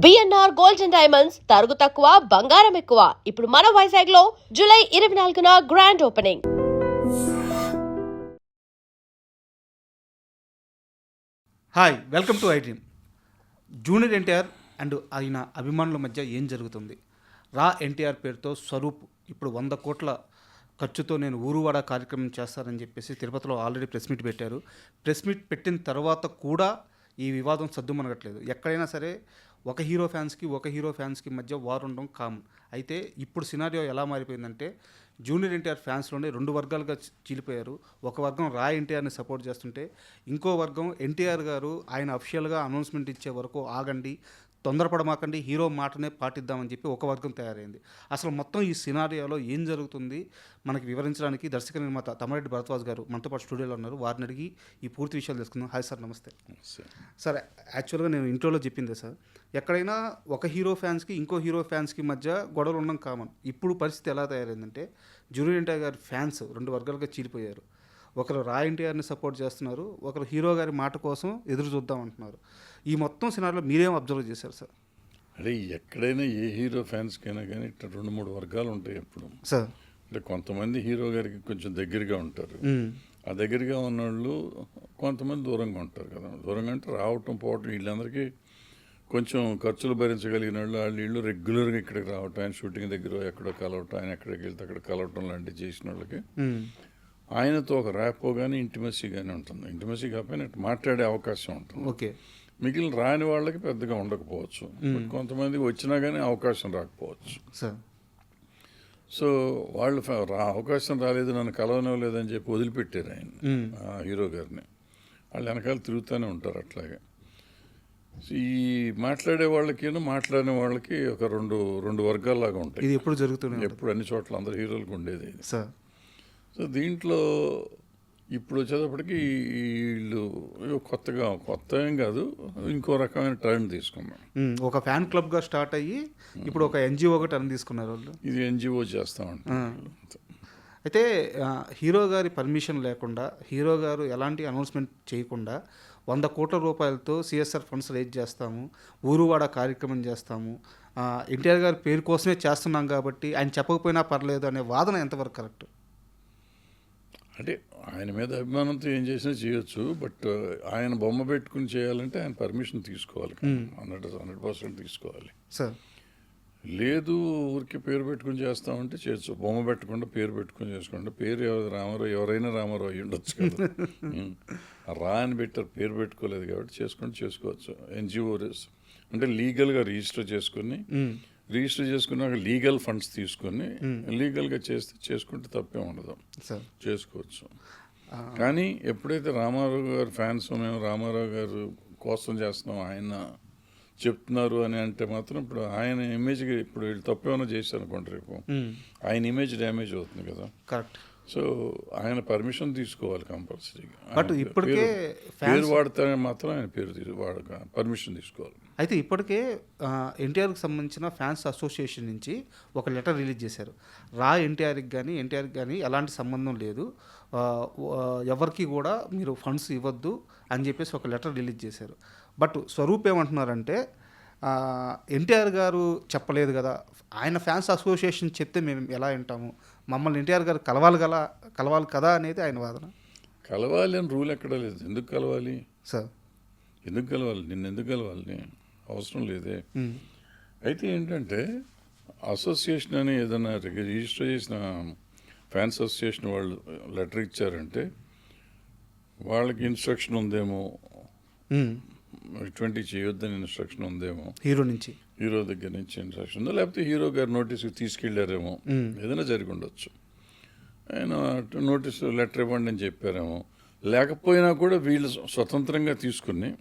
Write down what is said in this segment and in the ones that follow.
BNR gold and diamonds తరుగు తక్కువ బంగారం ఎక్కువ. ఇప్పుడు మన వైజాగ్ లో జూలై 24న grand opening. Hi, welcome to I dream. Junior NTR and ఆయన అభిమానుల మధ్య ఏం జరుగుతుంది? రా ఎన్టీఆర్ పేరుతో స్వరూప్ ఇప్పుడు 100 కోట్ల ఖర్చుతో నేను ఊరువాడ కార్యక్రమం చేస్తారని చెప్పేసి తిరుపతిలో ఆల్రెడీ ప్రెస్ మీట్ పెట్టారు. ప్రెస్ మీట్ పెట్టిన తర్వాత కూడా ఈ వివాదం సద్దుమనగట్లేదు. ఎక్కడైనా సరే ఒక హీరో ఫ్యాన్స్కి మధ్య వార్ ఉండడం కామన్. అయితే ఇప్పుడు సినారియో ఎలా మారిపోయిందంటే జూనియర్ ఎన్టీఆర్ ఫ్యాన్స్లోనే 2 వర్గాలుగా చీలిపోయారు. ఒక వర్గం రా ఎన్టీఆర్ని సపోర్ట్ చేస్తుంటే ఇంకో వర్గం ఎన్టీఆర్ గారు ఆయన అఫిషియల్గా అనౌన్స్మెంట్ ఇచ్చే వరకు ఆగండి, తొందరపడమాకండి, హీరో మాటనే పాటిద్దామని చెప్పి ఒక వర్గం తయారైంది. అసలు మొత్తం ఈ సినారియోలో ఏం జరుగుతుంది మనకి వివరించడానికి దర్శక నిర్మాత తమ్మారెడ్డి భరద్వాజ్ గారు మనతో పాటు స్టూడియోలో ఉన్నారు. వారిని అడిగి ఈ పూర్తి విషయాలు తెలుసుకుందాం. హాయ్ సార్, నమస్తే. సార్, యాక్చువల్గా నేను ఇంట్రోలో చెప్పిందే సార్, ఎక్కడైనా ఒక హీరో ఫ్యాన్స్కి ఇంకో హీరో ఫ్యాన్స్కి మధ్య గొడవలు ఉండడం కామన్. ఇప్పుడు పరిస్థితి ఎలా తయారైందంటే జూనియర్ ఎన్టీఆర్ గారి ఫ్యాన్స్ 2 వర్గాలుగా చీలిపోయారు. ఒకరు రా ఎన్టీఆర్ని సపోర్ట్ చేస్తున్నారు, ఒకరు హీరో గారి మాట కోసం ఎదురు చూద్దాం అంటున్నారు. ఈ మొత్తం సినారిలో మీరేం అబ్జర్వ్ చేశారు సార్? అంటే ఎక్కడైనా ఏ హీరో ఫ్యాన్స్కైనా కానీ ఇట్లా 2-3 వర్గాలు ఉంటాయి ఎప్పుడు సార్. అంటే కొంతమంది హీరో గారికి కొంచెం దగ్గరగా ఉంటారు, ఆ దగ్గరగా ఉన్నవాళ్ళు కొంతమంది దూరంగా ఉంటారు కదా. దూరంగా అంటే రావటం పోవటం వీళ్ళందరికీ కొంచెం ఖర్చులు భరించగలిగిన వాళ్ళు వీళ్ళు రెగ్యులర్గా ఇక్కడికి రావటం, ఆయన షూటింగ్ దగ్గర ఎక్కడో కలవటం, ఆయన ఎక్కడికి వెళ్తే అక్కడ కలవటం లాంటివి చేసిన వాళ్ళకి ఆయనతో ఒక ర్యాపో కానీ ఇంటిమసీ కానీ ఉంటుంది. ఇంటిమసీ కాకపోయినా మాట్లాడే అవకాశం ఉంటుంది. ఓకే. మిగిలిన రాని వాళ్ళకి పెద్దగా ఉండకపోవచ్చు, కొంతమందికి వచ్చినా కానీ అవకాశం రాకపోవచ్చు సార్. సో వాళ్ళు అవకాశం రాలేదు, నన్ను కలవనివ్వలేదని చెప్పి వదిలిపెట్టారు ఆయన, హీరో గారిని. వాళ్ళు వెనకాల తిరుగుతూనే ఉంటారు అట్లాగే. ఈ మాట్లాడే వాళ్ళకి మాట్లాడిన వాళ్ళకి ఒక రెండు వర్గాల్లాగా ఉంటాయి. ఇది ఎప్పుడు జరుగుతుంది? ఎప్పుడు అన్ని చోట్ల అందరు హీరోలకు ఉండేది ఇది సార్. సో దీంట్లో ఇప్పుడు వచ్చేటప్పటికి వీళ్ళు కొత్త ఏం కాదు, ఇంకో రకమైన టర్న్ తీసుకున్నాం. ఒక ఫ్యాన్ క్లబ్గా స్టార్ట్ అయ్యి ఇప్పుడు ఒక ఎన్జిఓగా టర్న్ తీసుకున్నారు వాళ్ళు. ఇది ఎన్జిఓ చేస్తామంటారు. అయితే హీరో గారి పర్మిషన్ లేకుండా, హీరో గారు ఎలాంటి అనౌన్స్మెంట్ చేయకుండా 100 కోట్ల రూపాయలతో సిఎస్ఆర్ ఫండ్స్ రేజ్ చేస్తాము, ఊరువాడ కార్యక్రమం చేస్తాము, ఎన్టీఆర్ గారి పేరు కోసమే చేస్తున్నాం కాబట్టి ఆయన చెప్పకపోయినా పర్లేదు అనే వాదన ఎంతవరకు కరెక్ట్? అంటే ఆయన మీద అభిమానంతో ఏం చేసినా చేయొచ్చు, బట్ ఆయన బొమ్మ పెట్టుకుని చేయాలంటే ఆయన పర్మిషన్ తీసుకోవాలి, 100% తీసుకోవాలి సార్. లేదు ఊరికి పేరు పెట్టుకుని చేస్తామంటే చేయొచ్చు, బొమ్మ పెట్టకుండా పేరు పెట్టుకుని చేసుకోండి. పేరు రామారావు, ఎవరైనా రామారావు అయ్యి ఉండొచ్చు కదా. రా అని పెట్టారు, పేరు పెట్టుకోలేదు కాబట్టి చేసుకోవచ్చు. ఎన్జిఓ అంటే లీగల్గా రిజిస్టర్ చేసుకున్నాక లీగల్ ఫండ్స్ తీసుకొని లీగల్గా చేసుకుంటే తప్పే ఉండదు, చేసుకోవచ్చు. కానీ ఎప్పుడైతే రామారావు గారు ఫ్యాన్స్ మేము రామారావు గారు కోసం చేస్తున్నాం, ఆయన చెప్తున్నారు అని అంటే మాత్రం ఇప్పుడు ఆయన ఇమేజ్కి ఇప్పుడు వీళ్ళు తప్పేమైనా చేశారు అనుకోండి, రేపు ఆయన ఇమేజ్ డ్యామేజ్ అవుతుంది కదా. కరెక్ట్. సో ఆయన పర్మిషన్ తీసుకోవాలి కంపల్సరీగా. బట్ ఇప్పటికే పేరు వాడితే మాత్రం ఆయన పర్మిషన్ తీసుకోవాలి. అయితే ఇప్పటికే ఎన్టీఆర్కి సంబంధించిన ఫ్యాన్స్ అసోసియేషన్ నుంచి ఒక లెటర్ రిలీజ్ చేశారు. రా ఎన్టీఆర్కి కానీ ఎలాంటి సంబంధం లేదు, ఎవరికి కూడా మీరు ఫండ్స్ ఇవ్వద్దు అని చెప్పేసి ఒక లెటర్ రిలీజ్ చేశారు. బట్ స్వరూప్ ఏమంటున్నారంటే ఎన్టీఆర్ గారు చెప్పలేదు కదా, ఆయన ఫ్యాన్స్ అసోసియేషన్ చెప్తే మేము ఎలా వింటాము, మమ్మల్ని ఎన్టీఆర్ గారు కలవాలి కదా అనేది ఆయన వాదన. కలవాలి అని రూల్ ఎక్కడ లేదు. ఎందుకు కలవాలి సార్? ఎందుకు కలవాలి? ఎందుకు కలవాలి? అవసరం లేదే. అయితే ఏంటంటే అసోసియేషన్ అని ఏదైనా రిజిస్టర్ చేసిన ఫ్యాన్స్ అసోసియేషన్ వాళ్ళు లెటర్ ఇచ్చారంటే వాళ్ళకి ఇన్స్ట్రక్షన్ ఉందేమో, ఇటువంటి చేయొద్దని ఇన్స్ట్రక్షన్ ఉందేమో, హీరో దగ్గర నుంచి ఇన్స్ట్రక్షన్ ఉందో, లేకపోతే హీరో గారు నోటీస్కి తీసుకెళ్లారేమో, ఏదైనా జరిగి ఉండొచ్చు. ఆయన నోటీసు లెటర్ ఇవ్వండి అని చెప్పారేమో. లేకపోయినా కూడా వీళ్ళు స్వతంత్రంగా తీసుకుని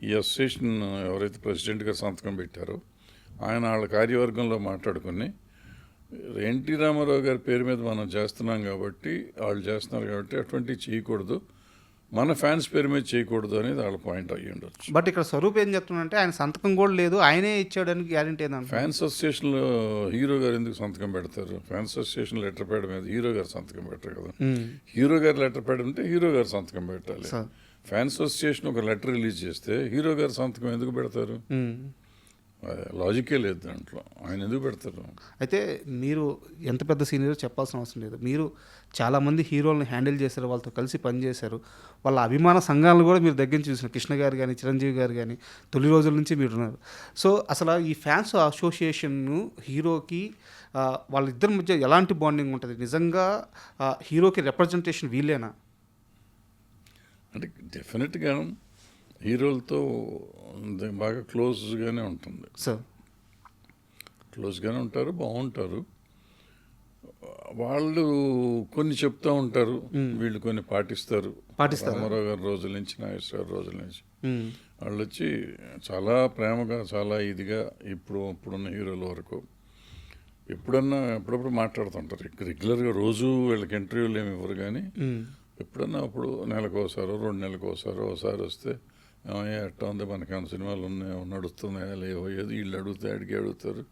ఈ అసోసియేషన్ ఎవరైతే ప్రెసిడెంట్ గారు సంతకం పెట్టారో ఆయన వాళ్ళ కార్యవర్గంలో మాట్లాడుకుని ఎన్టీ రామారావు గారి పేరు మీద మనం చేస్తున్నాం కాబట్టి, వాళ్ళు చేస్తున్నారు కాబట్టి అటువంటివి చేయకూడదు, మన ఫ్యాన్స్ పేరు మీద చేయకూడదు అనేది వాళ్ళ పాయింట్ అయ్యి ఉండొచ్చు. బట్ ఇక్కడ స్వరూప్ ఏం చెప్తున్నాడంటే ఆయన సంతకం కూడా లేదు, ఆయనే ఇచ్చాడానికి గ్యారెంటీ ఏంటంటే. ఫ్యాన్స్ అసోసియేషన్లో హీరో గారు ఎందుకు సంతకం పెడతారు? ఫ్యాన్స్ అసోసియేషన్ లెటర్ ప్యాడ్ మీద హీరో గారు సంతకం పెట్టరు కదా. హీరో గారు లెటర్ ప్యాడ్ ఉంటే హీరో గారు సంతకం పెట్టాలి. ఫ్యాన్స్ అసోసియేషన్ ఒక లెటర్ రిలీజ్ చేస్తే హీరో గారు సంతకం ఎందుకు పెడతారు? లాజికే లేదు దాంట్లో. ఆయన ఎందుకు పెడతారు? అయితే మీరు ఎంత పెద్ద సీనియర్ చెప్పాల్సిన అవసరం లేదు. మీరు చాలామంది హీరోలను హ్యాండిల్ చేశారు, వాళ్ళతో కలిసి పనిచేశారు. వాళ్ళ అభిమాన సంఘాలను కూడా మీరు దగ్గర నుంచి చూసిన కృష్ణ గారు కానీ, చిరంజీవి గారు కానీ తొలి రోజుల నుంచి మీరు ఉన్నారు. సో అసలు ఈ ఫ్యాన్స్ అసోసియేషన్ను హీరోకి వాళ్ళిద్దరి మధ్య ఎలాంటి బాండింగ్ ఉంటుంది? నిజంగా హీరోకి రిప్రజెంటేషన్ వీళ్ళేనా? అంటే డెఫినెట్గా హీరోలతో బాగా క్లోజ్గానే ఉంటుంది. సార్ క్లోజ్గానే ఉంటారు, బాగుంటారు. వాళ్ళు కొన్ని చెప్తూ ఉంటారు, వీళ్ళు కొన్ని పాటిస్తారు. రామారావు గారి రోజుల నుంచి, నాగేశ్వర గారి రోజుల నుంచి వాళ్ళు వచ్చి చాలా ప్రేమగా, చాలా ఇదిగా ఇప్పుడున్న హీరోల వరకు ఎప్పుడప్పుడు మాట్లాడుతుంటారు. రెగ్యులర్గా రోజు వీళ్ళకి ఇంటర్వ్యూలు ఏమి ఇవ్వరు, కానీ ఎప్పుడన్నా అప్పుడు నెలకోసారో 2 నెలలకోసారో ఒకసారి వస్తే ఎట్టా ఉంది, మనకేమైనా సినిమాలు నడుస్తున్నాయా లేవో, ఏదో వీళ్ళు అడుగుతారు.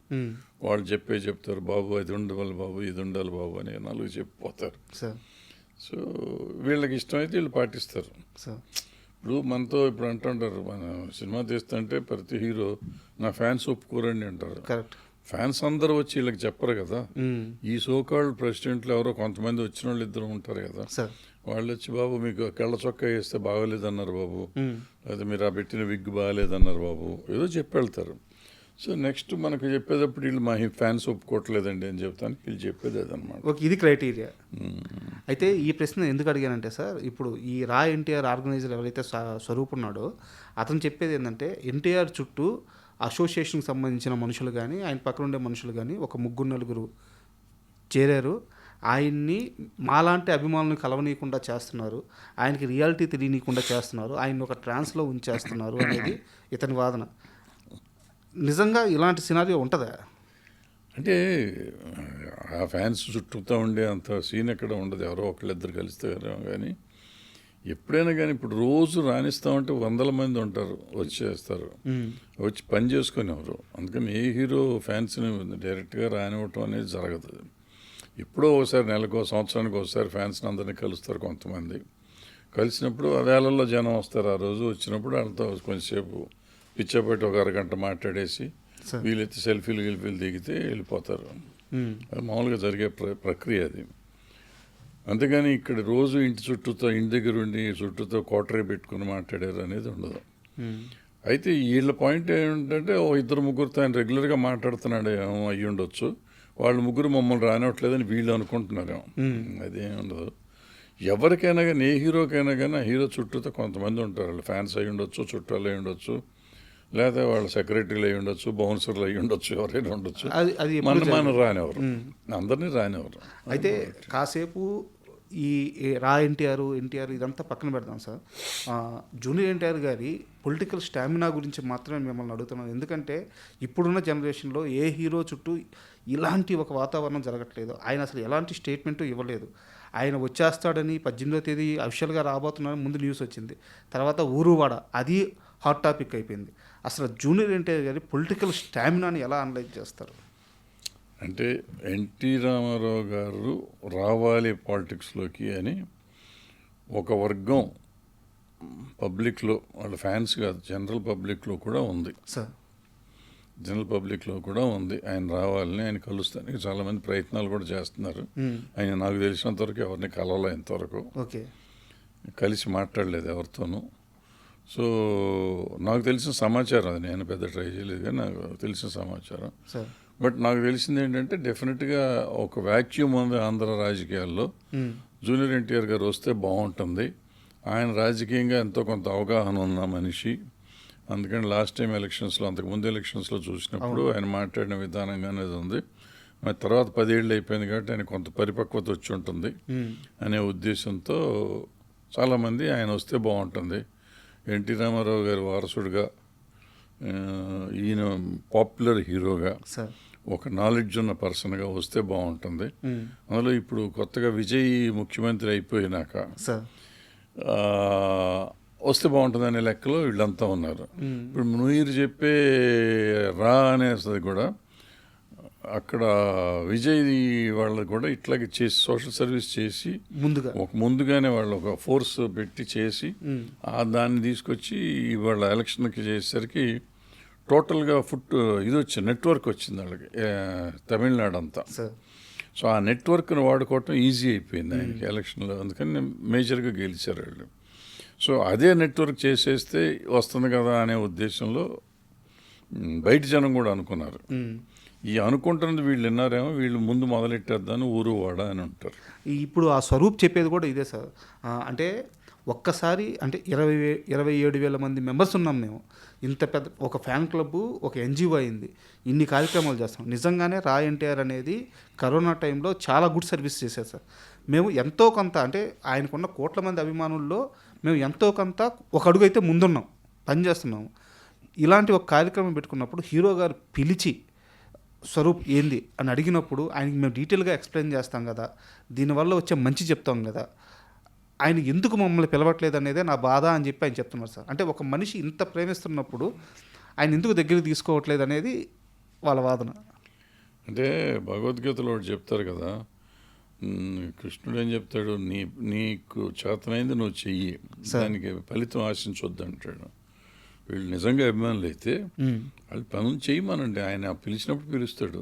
వాళ్ళు చెప్తారు, బాబు అది ఉండాలి బాబు, ఇది ఉండాలి బాబు అని 4 చెప్పిపోతారు. సో వీళ్ళకి ఇష్టమైతే వీళ్ళు పాటిస్తారు. ఇప్పుడు మనతో ఇప్పుడు అంటుంటారు, మన సినిమా తీస్తుంటే ప్రతి హీరో నా ఫ్యాన్స్ ఒప్పుకోరండి అంటారు. కరెక్ట్. ఫ్యాన్స్ అందరూ వచ్చి వీళ్ళకి చెప్పరు కదా. ఈ సోకాల్డ్ ప్రెసిడెంట్లు ఎవరో కొంతమంది వచ్చిన వాళ్ళు ఇద్దరు ఉంటారు కదా, వాళ్ళు వచ్చి బాబు మీకు కళ్ళ చొక్కా వేస్తే బాగోలేదన్నారు బాబు, లేదా మీరు ఆ పెట్టిన విగ్ బాగాలేదన్నారు బాబు, ఏదో చెప్పి వెళ్తారు. సో నెక్స్ట్ మనకు చెప్పేటప్పుడు వీళ్ళు మా ఫ్యాన్స్ ఒప్పుకోవట్లేదండి అని చెప్తాను, వీళ్ళు చెప్పేది అదనమాట. ఓకే, ఇది క్రైటీరియా. అయితే ఈ ప్రశ్న ఎందుకు అడిగానంటే సార్, ఇప్పుడు ఈ రా ఎన్టీఆర్ ఆర్గనైజర్ ఎవరైతే స్వరూప్ ఉన్నాడో అతను చెప్పేది ఏంటంటే, ఎన్టీఆర్ చుట్టూ అసోసియేషన్కి సంబంధించిన మనుషులు కానీ, ఆయన పక్కన ఉండే మనుషులు కానీ ఒక 3-4 చేరారు. ఆయన్ని మాలాంటి అభిమానులను కలవనీయకుండా చేస్తున్నారు, ఆయనకి రియాలిటీ తెలియనీయకుండా చేస్తున్నారు, ఆయన్ని ఒక ట్రాన్స్లో ఉంచేస్తున్నారు అనేది ఇతని వాదన. నిజంగా ఇలాంటి సినారియో ఉంటుందా? అంటే ఆ ఫ్యాన్స్ చుట్టూతో ఉండే అంత సీన్ ఎక్కడ ఉండదు, ఎవరో ఒకళ్ళిద్దరు కలిస్తే కానీ. ఎప్పుడైనా కానీ ఇప్పుడు రోజు రాణిస్తామంటే 100 మంది ఉంటారు, వచ్చేస్తారు, వచ్చి పని చేసుకునేవారు. అందుకని ఏ హీరో ఫ్యాన్స్ని డైరెక్ట్గా రానివ్వటం అనేది జరగదు. ఎప్పుడో ఒకసారి నెలకు సంవత్సరానికి ఒకసారి ఫ్యాన్స్ని అందరినీ కలుస్తారు కొంతమంది. కలిసినప్పుడు ఆ వేళల్లో జనం వస్తారు. ఆ రోజు వచ్చినప్పుడు వాళ్ళతో కొంచెంసేపు పిచ్చపెట్టి ఒక అరగంట మాట్లాడేసి వీలైతే సెల్ఫీలు దిగితే వెళ్ళిపోతారు. అది మామూలుగా జరిగే ప్రక్రియ అది. అంతేగాని ఇక్కడ రోజు ఇంటి దగ్గర ఉండి చుట్టూతో కోటరీ పెట్టుకుని మాట్లాడారు అనేది ఉండదు. అయితే వీళ్ళ పాయింట్ ఏంటంటే, 2-3 ఆయన రెగ్యులర్గా మాట్లాడుతున్నాడు ఏమో అయ్యి ఉండొచ్చు, వాళ్ళు 3 మమ్మల్ని రానివ్వట్లేదని వీళ్ళు అనుకుంటున్నారేమో. అదేం ఉండదు. ఎవరికైనా కానీ, ఏ హీరోకైనా కానీ ఆ హీరో చుట్టూతో కొంతమంది ఉంటారు. వాళ్ళు ఫ్యాన్స్ అయ్యి ఉండొచ్చు, చుట్టాలు అయ్యి ఉండొచ్చు, లేదా వాళ్ళ సెక్రటరీలు అయ్యి ఉండొచ్చు, బౌన్సర్లు అయ్యి ఉండొచ్చు, ఎవరైనా ఉండొచ్చు. అది మన రానివ్వరు, అందరినీ రానివ్వరు. అయితే కాసేపు ఈ రా ఎన్టీఆర్ ఇదంతా పక్కన పెడదాం సార్. జూనియర్ ఎన్టీఆర్ గారి పొలిటికల్ స్టామినా గురించి మాత్రమే మిమ్మల్ని అడుగుతున్నాను. ఎందుకంటే ఇప్పుడున్న జనరేషన్లో ఏ హీరో చుట్టూ ఇలాంటి ఒక వాతావరణం జరగట్లేదు. ఆయన అసలు ఎలాంటి స్టేట్మెంటు ఇవ్వలేదు. ఆయన వచ్చేస్తాడని 18వ తేదీ అఫిషియల్గా రాబోతున్నాడని ముందు న్యూస్ వచ్చింది. తర్వాత ఊరువాడ, అది హాట్ టాపిక్ అయిపోయింది. అసలు జూనియర్ ఎన్టీఆర్ గారి పొలిటికల్ స్టామినాని ఎలా అనలైజ్ చేస్తారు? అంటే ఎన్టీ రామారావు గారు రావాలి పాలిటిక్స్లోకి అని ఒక వర్గం పబ్లిక్లో, వాళ్ళ ఫ్యాన్స్ కాదు, జనరల్ పబ్లిక్లో కూడా ఉంది. జనరల్ పబ్లిక్లో కూడా ఉంది. ఆయన రావాలని, ఆయన కలుస్తానికి చాలామంది ప్రయత్నాలు కూడా చేస్తున్నారు. ఆయన నాకు తెలిసినంతవరకు ఎవరిని కలవలే ఇంతవరకు, కలిసి మాట్లాడలేదు ఎవరితోనూ. సో నాకు తెలిసిన సమాచారం, అది నేను పెద్ద ట్రై చేయలేదు కానీ నాకు తెలిసిన సమాచారం. బట్ నాకు తెలిసింది ఏంటంటే, డెఫినెట్గా ఒక వ్యాక్యూమ్ ఉంది ఆంధ్ర రాజకీయాల్లో. జూనియర్ ఎన్టీఆర్ గారు వస్తే బాగుంటుంది. ఆయన రాజకీయంగా ఎంతో కొంత అవగాహన ఉన్న మనిషి. అందుకని లాస్ట్ టైం ఎలక్షన్స్లో, అంతకుముందు ఎలక్షన్స్లో చూసినప్పుడు ఆయన మాట్లాడిన విధానంగా అనేది ఉంది. మరి తర్వాత 10 ఏళ్ళు అయిపోయింది కాబట్టి ఆయన కొంత పరిపక్వత వచ్చి ఉంటుంది అనే ఉద్దేశంతో చాలామంది ఆయన వస్తే బాగుంటుంది, ఎన్టీ రామారావు గారి వారసుడిగా, ఈయన పాపులర్ హీరోగా, ఒక నాలెడ్జ్ ఉన్న పర్సన్గా వస్తే బాగుంటుంది. అందులో ఇప్పుడు కొత్తగా విజయ్ ముఖ్యమంత్రి అయిపోయినాక వస్తే బాగుంటుంది అనే లెక్కలో వీళ్ళంతా ఉన్నారు. ఇప్పుడు మీరు చెప్పే రా అనేది కూడా అక్కడ విజయ్ వాళ్ళకి కూడా ఇట్లాగే చేసి, సోషల్ సర్వీస్ చేసి ముందుగానే వాళ్ళు ఒక ఫోర్స్ పెట్టి చేసి దాన్ని తీసుకొచ్చి వాళ్ళ ఎలక్షన్కి చేసేసరికి టోటల్గా ఇది వచ్చింది, నెట్వర్క్ వచ్చింది వాళ్ళకి, తమిళనాడు అంతా. సార్ సో ఆ నెట్వర్క్ను వాడుకోవటం ఈజీ అయిపోయింది ఆయనకి ఎలక్షన్లో, అందుకని మేజర్గా గెలిచారు వాళ్ళు. సో అదే నెట్వర్క్ చేసేస్తే వస్తుంది కదా అనే ఉద్దేశంలో బయట జనం కూడా అనుకున్నారు. ఈ అనుకుంటున్నది వీళ్ళు విన్నారేమో, వీళ్ళు ముందు మొదలెట్టేద్దాను ఊరు వాడ అని ఉంటారు. ఇప్పుడు ఆ స్వరూప్ చెప్పేది కూడా ఇదే సార్. అంటే ఒక్కసారి అంటే 27,000 మంది మెంబర్స్ ఉన్నాం మేము. ఇంత పెద్ద ఒక ఫ్యాన్ క్లబ్, ఒక ఎన్జిఓ అయింది, ఇన్ని కార్యక్రమాలు చేస్తాం. నిజంగానే రా ఎన్టీఆర్ అనేది కరోనా టైంలో చాలా గుడ్ సర్వీస్ చేశారు సార్. మేము ఎంతో కొంత అంటే ఆయనకున్న కోట్ల మంది అభిమానుల్లో మేము ఎంతో కొంత ఒక అడుగు అయితే ముందున్నాం, పనిచేస్తున్నాము. ఇలాంటి ఒక కార్యక్రమం పెట్టుకున్నప్పుడు హీరో గారు పిలిచి స్వరూప్ ఏంది అని అడిగినప్పుడు ఆయనకి మేము డీటెయిల్గా ఎక్స్ప్లెయిన్ చేస్తాం కదా, దీనివల్ల వచ్చే మంచి చెప్తాం కదా, ఆయన ఎందుకు మమ్మల్ని పిలవట్లేదు అనేదే నా బాధ అని చెప్పి ఆయన చెప్తున్నారు సార్. అంటే ఒక మనిషి ఇంత ప్రేమిస్తున్నప్పుడు ఆయన ఎందుకు దగ్గరికి తీసుకోవట్లేదు అనేది వాళ్ళ వాదన. అంటే భగవద్గీతలో ఒకటి చెప్తారు కదా, కృష్ణుడు ఏం చెప్తాడు, నీకు చేతనైంది నువ్వు చెయ్యి, దానికి ఫలితం ఆశించొద్దు అంటాడు. వీళ్ళు నిజంగా అభిమానులు అయితే వాళ్ళు పనులు చేయమనండి, ఆయన పిలిచినప్పుడు పిలుస్తాడు.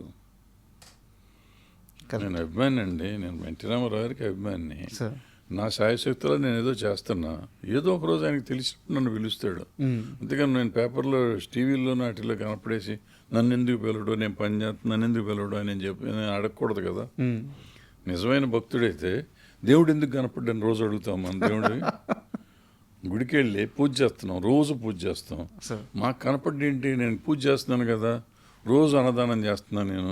నేను అభిమాని అండి, నేను ఎన్టీ రామారావు గారికి అభిమాని. నా శాయశక్తిలో నేను ఏదో చేస్తున్నా, ఏదో ఒక రోజు ఆయనకి తెలిసినప్పుడు నన్ను పిలుస్తాడు. అంతేకాని నేను పేపర్లో టీవీలో నాటిలో కనపడేసి నన్ను ఎందుకు పిలవడు, నేను పని చేస్తున్నా, నన్ను ఎందుకు పిలవడు అని నేను అడగకూడదు కదా. నిజమైన భక్తుడైతే దేవుడు ఎందుకు కనపడ్డాను రోజు అడుగుతాం. మన దేవుడి గుడికి వెళ్ళి పూజ చేస్తున్నాం, రోజు పూజ చేస్తాం. మాకు కనపడ్డేంటి, నేను పూజ చేస్తున్నాను కదా, రోజు అన్నదానం చేస్తున్నా, నేను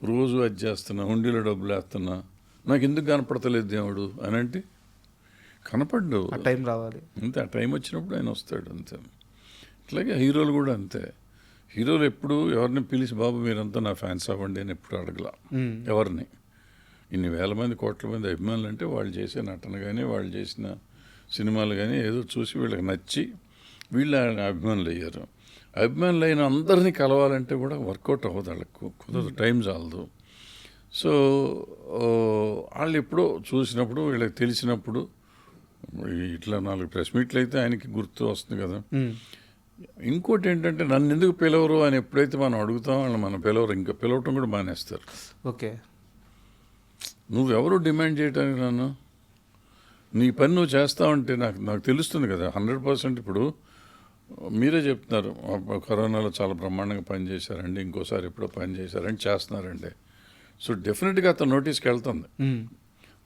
రోజు అది చేస్తున్నా, హుండీలో డబ్బులు వేస్తున్నా, నాకు ఎందుకు కనపడతలేదు దేవుడు అని అంటే కనపడ్డు. టైం రావాలి అంతే, ఆ టైం వచ్చినప్పుడు ఆయన వస్తాడు అంతే. ఇట్లాగే హీరోలు కూడా అంతే. హీరోలు ఎప్పుడు ఎవరిని పిలిచి బాబు మీరంతా నా ఫ్యాన్స్ అవ్వండి అని ఎప్పుడు అడగల ఎవరిని. ఇన్ని వేల మంది కోట్ల మంది అభిమానులు అంటే వాళ్ళు చేసే నటన కానీ వాళ్ళు చేసిన సినిమాలు కానీ ఏదో చూసి వీళ్ళకి నచ్చి వీళ్ళు అభిమానులు అయ్యారు. అభిమానులు అయిన అందరినీ కలవాలంటే కూడా వర్కౌట్ అవ్వదు, వాళ్ళకు కుదరదు, టైం చాలదు. సో వాళ్ళు ఎప్పుడో చూసినప్పుడు వీళ్ళకి తెలిసినప్పుడు ఇట్లా 4 ప్రెస్ మీట్లు అయితే ఆయనకి గుర్తు వస్తుంది కదా. ఇంకోటి ఏంటంటే నన్ను ఎందుకు పిలవరు అని ఎప్పుడైతే మనం అడుగుతాం వాళ్ళు మనం పిలవరు, ఇంకా పిలవటం కూడా మానేస్తారు. ఓకే, నువ్వెవరు డిమాండ్ చేయడానికి, నన్ను నీ పని నువ్వు చేస్తావంటే నాకు తెలుస్తుంది కదా 100%. ఇప్పుడు మీరే చెప్తున్నారు కరోనాలో చాలా బ్రహ్మాండంగా పనిచేశారండి, ఇంకోసారి ఎప్పుడో పని చేశారండి, చేస్తున్నారండి. సో డెఫినెట్గా అతను నోటీస్కి వెళ్తుంది.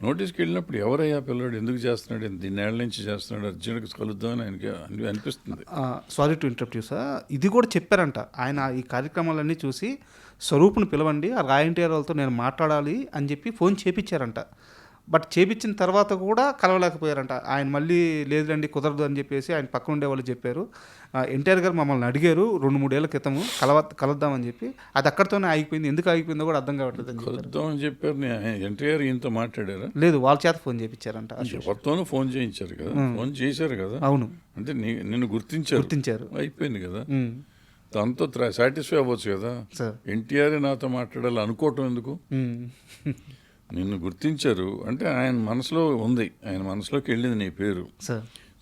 నోటీస్కి వెళ్ళినప్పుడు ఎవరయ్యా పిల్లడు, ఎందుకు చేస్తున్నాడు, దీన్నేళ్ళ నుంచి చేస్తున్నాడు, అర్జెంట్గా కలుద్దామని ఆయనకి అనిపిస్తుంది. Sorry to interrupt you sir, ఇది కూడా చెప్పారంట ఆయన ఈ కార్యక్రమాలన్నీ చూసి స్వరూప్ను పిలవండి, ఆ రా ఎన్టీఆర్ వాళ్ళతో నేను మాట్లాడాలి అని చెప్పి ఫోన్ చేపించారంట. బట్ చేపించిన తర్వాత కూడా కలవలేకపోయారంట. ఆయన మళ్ళీ లేదండి కుదరదు అని చెప్పేసి ఆయన పక్కన ఉండే వాళ్ళు చెప్పారు. ఎన్టీఆర్ గారు మమ్మల్ని అడిగారు 2-3 ఏళ్ల క్రితము కలుద్దామని చెప్పి, అది అక్కడితోనే ఆగిపోయింది. ఎందుకు ఆగిపోయిందో కూడా అర్థం కావట్లేదు అని కలుద్దామని చెప్పారు. ఎన్టీఆర్ ఈయనతో మాట్లాడారా? లేదు, వాళ్ళ చేత ఫోన్ చేయించారంట. ఎవరితోనూ ఫోన్ చేయించారు కదా, ఫోన్ చేశారు కదా. అవును, అంటే నిన్ను గుర్తించారు, అయిపోయింది కదా. దాంతో సాటిస్ఫై అవ్వచ్చు కదా. ఎన్టీఆర్ నాతో మాట్లాడాలి అనుకోవటం ఎందుకు? నిన్ను గుర్తించారు అంటే ఆయన మనసులో ఉంది, ఆయన మనసులోకి వెళ్ళింది నీ పేరు.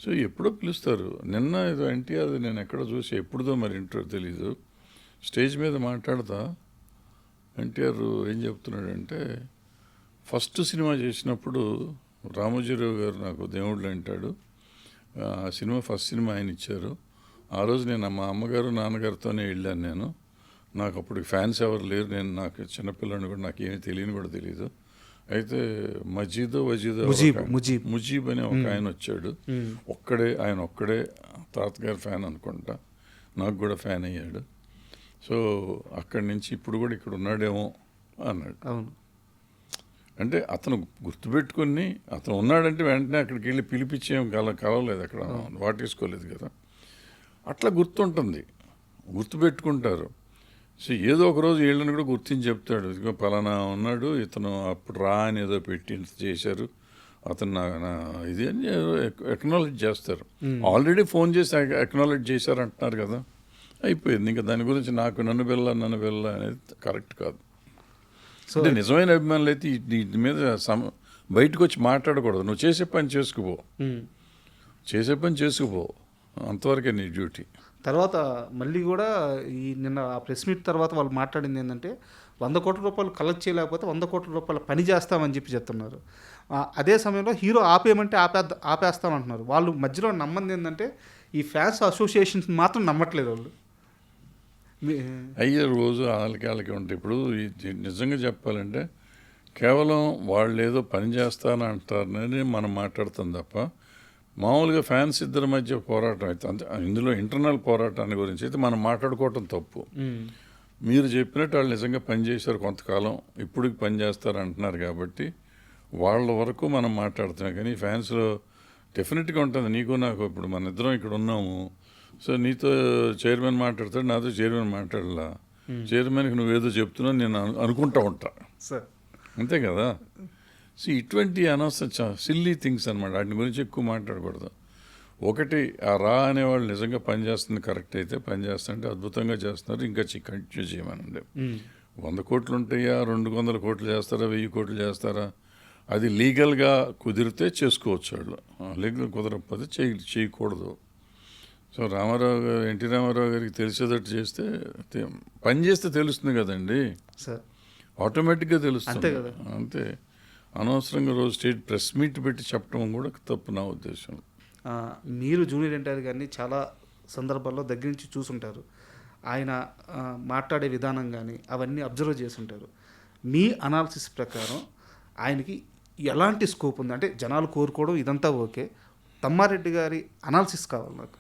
సో ఎప్పుడో పిలుస్తారు. నిన్న ఏదో ఎన్టీఆర్ నేను ఎక్కడో చూసి ఎప్పుడుదో మరి ఇంటో తెలీదు, స్టేజ్ మీద మాట్లాడతా ఎన్టీఆర్ ఏం చెప్తున్నాడంటే, ఫస్ట్ సినిమా చేసినప్పుడు రామోజీరావు గారు నాకు దేవుళ్ళు అంటాడు, ఆ సినిమా ఫస్ట్ సినిమా ఆయన ఇచ్చారు. ఆ రోజు నేను మా అమ్మగారు నాన్నగారితోనే వెళ్ళాను. నేను నాకు అప్పుడు ఫ్యాన్స్ ఎవరు లేరు, నేను నాకు చిన్నపిల్లని కూడా నాకు ఏమీ తెలియని కూడా తెలియదు. అయితే ముజీబ్ అని ఒక ఆయన వచ్చాడు, ఆయన ఒక్కడే తాతగారి ఫ్యాన్ అనుకుంటా, నాకు కూడా ఫ్యాన్ అయ్యాడు. సో అక్కడి నుంచి ఇప్పుడు కూడా ఇక్కడ ఉన్నాడేమో అన్నాడు. అంటే అతను గుర్తుపెట్టుకుని అతను ఉన్నాడంటే వెంటనే అక్కడికి వెళ్ళి పిలిపించేం కలవలేదు, అక్కడ వాటేసుకోలేదు కదా. అట్లా గుర్తుంటుంది, గుర్తుపెట్టుకుంటారు. సో ఏదో ఒక రోజు వీళ్ళని కూడా గుర్తించి చెప్తాడు, ఇదిగో పలానా ఉన్నాడు ఇతను, అప్పుడు రా అని ఏదో పెట్టి చేశారు, అతను నా ఇది అని ఎక్నాలెడ్జ్ చేస్తారు. ఆల్రెడీ ఫోన్ చేసి ఎక్నాలెడ్జ్ చేశారు అంటున్నారు కదా, అయిపోయింది. ఇంకా దాని గురించి నన్ను వెళ్ళ అనేది కరెక్ట్ కాదు. అంటే నిజమైన అభిమానులు అయితే వీటి మీద బయటకు వచ్చి మాట్లాడకూడదు. నువ్వు చేసే పని చేసుకుపో, అంతవరకే నీ డ్యూటీ. తర్వాత మళ్ళీ కూడా ఈ నిన్న ఆ ప్రెస్ మీట్ తర్వాత వాళ్ళు మాట్లాడింది ఏంటంటే 100 కోట్ల రూపాయలు కలెక్ట్ చేయలేకపోతే 100 కోట్ల రూపాయల పని చేస్తామని చెప్పి చెప్తున్నారు. అదే సమయంలో హీరో ఆపేయమంటే ఆపేస్తామంటున్నారు. వాళ్ళు మధ్యలో నమ్మంది ఏంటంటే ఈ ఫ్యాన్స్ అసోసియేషన్స్ మాత్రం నమ్మట్లేదు వాళ్ళు. అయ్యే రోజు వాళ్ళకి ఉంటాయి. ఇప్పుడు నిజంగా చెప్పాలంటే కేవలం వాళ్ళు ఏదో పని చేస్తానంటారని మనం మాట్లాడుతాం తప్ప మామూలుగా ఫ్యాన్స్ ఇద్దరి మధ్య పోరాటం అయితే అంతే. ఇందులో ఇంటర్నల్ పోరాటాన్ని గురించి అయితే మనం మాట్లాడుకోవటం తప్పు. మీరు చెప్పినట్టు వాళ్ళు నిజంగా పనిచేశారు కొంతకాలం, ఇప్పుడు పని చేస్తారు అంటున్నారు కాబట్టి వాళ్ళ వరకు మనం మాట్లాడుతున్నాం. కానీ ఫ్యాన్స్లో డెఫినెట్గా ఉంటుంది. నీకు నాకు ఇప్పుడు మన ఇద్దరం ఇక్కడ ఉన్నాము, సో నీతో చైర్మన్ మాట్లాడతాడు, నాతో చైర్మన్ మాట్లాడలా. చైర్మన్కి నువ్వేదో చెప్తున్నావు నేను అనుకుంటా ఉంటా, సార్ అంతే కదా. సో ఇటువంటి అనవసర సిల్లీ థింగ్స్ అనమాట, వాటి గురించి ఎక్కువ మాట్లాడకూడదు. ఒకటి ఆ రా అనేవాళ్ళు నిజంగా పనిచేస్తుంది కరెక్ట్ అయితే పనిచేస్తుంటే అద్భుతంగా చేస్తున్నారు, ఇంకా కంటిన్యూ చేయమనండి. 100 కోట్లు ఉంటాయా, 200 కోట్లు చేస్తారా, 1000 కోట్లు చేస్తారా, అది లీగల్గా కుదిరితే చేసుకోవచ్చు. వాళ్ళు లీగల్ కుదరకపోతే చేయకూడదు. సో ఎన్టీ రామారావు గారికి తెలిసేటట్టు చేస్తే పని చేస్తే తెలుస్తుంది కదండి, సార్ ఆటోమేటిక్గా తెలుస్తుంది. అంతే కదా. అంతే. అనవసరంగా రోజు స్టేట్ ప్రెస్ మీట్ పెట్టి చెప్పడం కూడా తప్పు నా ఉద్దేశం. మీరు జూనియర్ ఎన్టీఆర్ గారిని చాలా సందర్భాల్లో దగ్గర నుంచి చూసుంటారు. ఆయన మాట్లాడే విధానం కానీ అవన్నీ అబ్జర్వ్ చేసి ఉంటారు. మీ అనాలిసిస్ ప్రకారం ఆయనకి ఎలాంటి స్కోప్ ఉంది? అంటే జనాలు కోరుకోవడం ఇదంతా ఓకే, తమ్మారెడ్డి గారి అనాలిసిస్ కావాలి నాకు.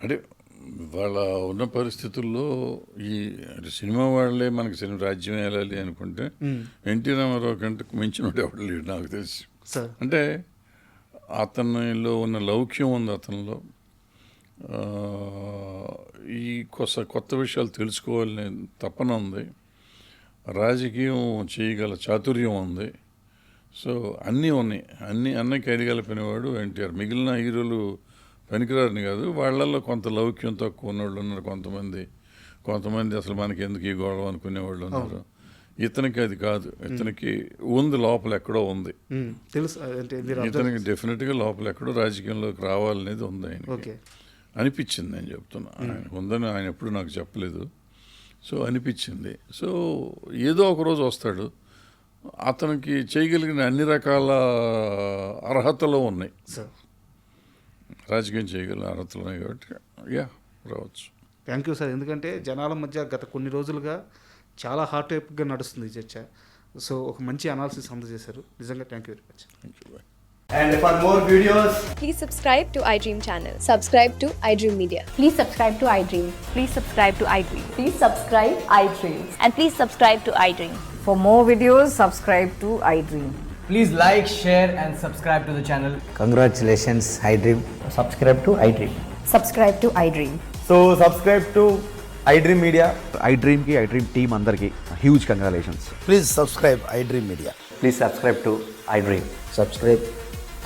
అంటే వాళ్ళ ఉన్న పరిస్థితుల్లో ఈ సినిమా వాళ్ళే మనకి సినిమా రాజ్యం వెళ్ళాలి అనుకుంటే ఎన్టీ రామారావు కంటే మించినోడు ఎవడు లేడు నాకు తెలిసి. సార్ అంటే అతనిలో ఉన్న లౌక్యం ఉంది, అతనిలో ఈ కొత్త విషయాలు తెలుసుకోవాలని తపన ఉంది, రాజకీయం చేయగల చాతుర్యం ఉంది. సో అన్నీ ఉన్నాయి, అన్నీ కలిగలిపినవాడు ఎన్టీఆర్. మిగిలిన హీరోలు పనికిరారని కాదు, వాళ్ళల్లో కొంత లౌక్యం తక్కువ ఉన్నవాళ్ళు ఉన్నారు, కొంతమంది అసలు మనకి ఎందుకు ఈ గొడవ అనుకునేవాళ్ళు ఉన్నారు. ఇతనికి అది కాదు, ఇతనికి ఉంది, లోపల ఎక్కడో ఉంది, తెలుసు. ఇతనికి డెఫినెట్గా లోపల ఎక్కడో రాజకీయంలోకి రావాలనేది ఉంది ఆయనకి అనిపించింది. నేను చెప్తున్నా, ఆయన ఉందని ఆయన ఎప్పుడు నాకు చెప్పలేదు. సో అనిపించింది. సో ఏదో ఒకరోజు వస్తాడు, అతనికి చేయగలిగిన అన్ని రకాల అర్హతలు ఉన్నాయి, రాజకీయం చేయగలిగిన అర్హతలు ఉన్నాయి కాబట్టి రావచ్చు. Thank you sir. ఎందుకంటే జనాల మధ్య గత కొన్ని రోజులుగా చాలా హాట్ గా నడుస్తుంది ఈ చర్చ. సో ఒక మంచి అనాలిసిస్ అందజేశారు, నిజంగా thank you very much. And for more videos, Please subscribe to iDream channel. Subscribe to iDream Media. Please subscribe to iDream. Please subscribe to iDream. Please subscribe iDream. And please subscribe to iDream. For more videos, subscribe to iDream. please like, share and subscribe to the channel. Congratulations, iDream. Subscribe to iDream. Subscribe to iDream. So subscribe to iDream Media. iDream ki iDream team andarki huge congratulations. Please subscribe iDream Media. Please subscribe to iDream. Subscribe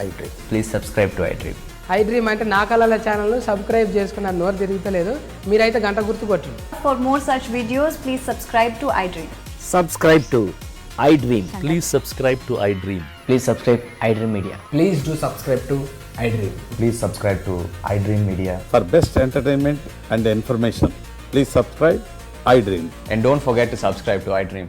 iDream. Please subscribe to iDream. iDream అంటే నా కళల ఛానల్ను subscribe చేసుకున్న నోరు తిరుగుతలేదు, మీరైతే గంట గుర్తు కొట్టండి. For more such videos, please subscribe to iDream. Subscribe to iDream. Please subscribe to iDream. Please subscribe iDream Media. Please do subscribe to iDream. Please subscribe to iDream Media. For best entertainment and information, please subscribe iDream. And don't forget to subscribe to iDream.